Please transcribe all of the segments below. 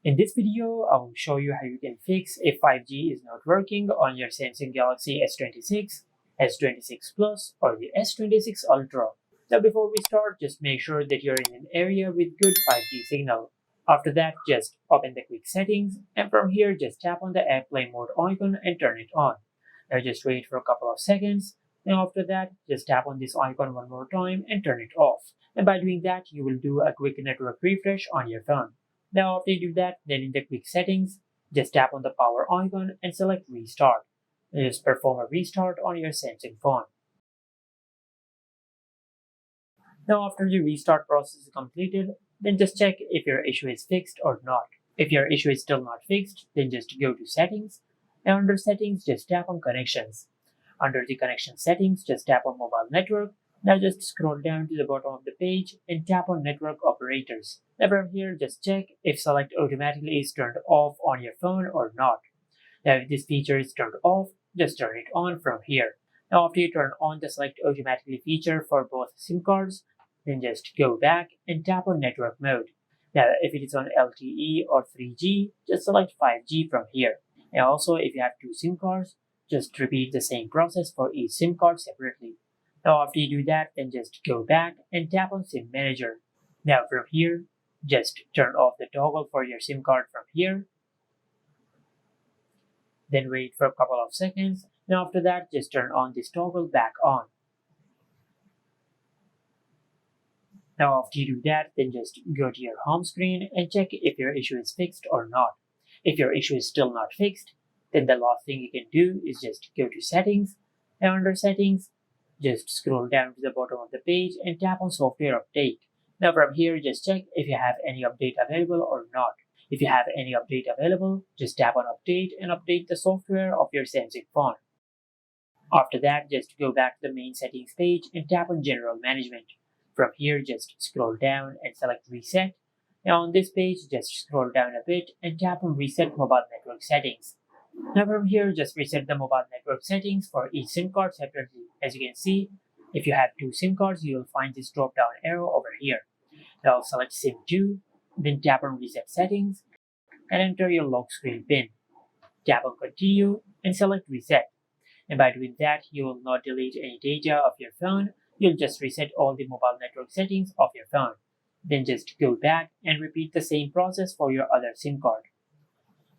In this video, I will show you how you can fix if 5G is not working on your Samsung Galaxy S26, S26 Plus, or the S26 Ultra. Now before we start, just make sure that you're in an area with good 5G signal. After that, just open the quick settings, and from here just tap on the airplane mode icon and turn it on. Now just wait for a couple of seconds. Now after that, just tap on this icon one more time and turn it off. And by doing that, you will do a quick network refresh on your phone. Now after you do that, then in the quick settings, just tap on the power icon and select restart. And just perform a restart on your Samsung phone. Now after the restart process is completed, then just check if your issue is fixed or not. If your issue is still not fixed, then just go to settings, and under settings just tap on connections. Under the connection settings, just tap on mobile network. Now just scroll down to the bottom of the page and tap on network operators. Now from here just check if select automatically is turned off on your phone or not. Now if this feature is turned off, just turn it on from here. Now after you turn on the select automatically feature for both SIM cards, then just go back and tap on network mode. Now if it is on LTE or 3G, just select 5G from here. And also if you have two SIM cards, just repeat the same process for each SIM card separately. Now after you do that, then just go back and tap on SIM Manager. Now from here, just turn off the toggle for your SIM card from here. Then wait for a couple of seconds. Now after that, just turn on this toggle back on. Now after you do that, then just go to your home screen and check if your issue is fixed or not. If your issue is still not fixed, then the last thing you can do is just go to settings, and under settings, just scroll down to the bottom of the page and tap on software update. Now from here, just check if you have any update available or not. If you have any update available, just tap on update and update the software of your Samsung phone. After that, just go back to the main settings page and tap on general management. From here, just scroll down and select reset. Now on this page, just scroll down a bit and tap on reset mobile network settings. Now from here, just reset the mobile network settings for each SIM card separately. As you can see, if you have two SIM cards, you will find this drop down arrow over here. Now select SIM2, then tap on reset settings and enter your lock screen PIN. Tap on continue and select reset. And by doing that, you will not delete any data of your phone. You'll just reset all the mobile network settings of your phone. Then just go back and repeat the same process for your other SIM card.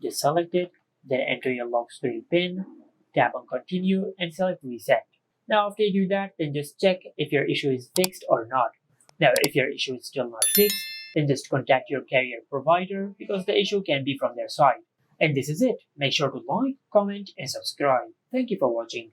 Just select it, then enter your lock screen PIN, tap on continue and select reset. Now after you do that, then just check if your issue is fixed or not. Now if your issue is still not fixed, then just contact your carrier provider because the issue can be from their side. And this is it. Make sure to like, comment and subscribe. Thank you for watching.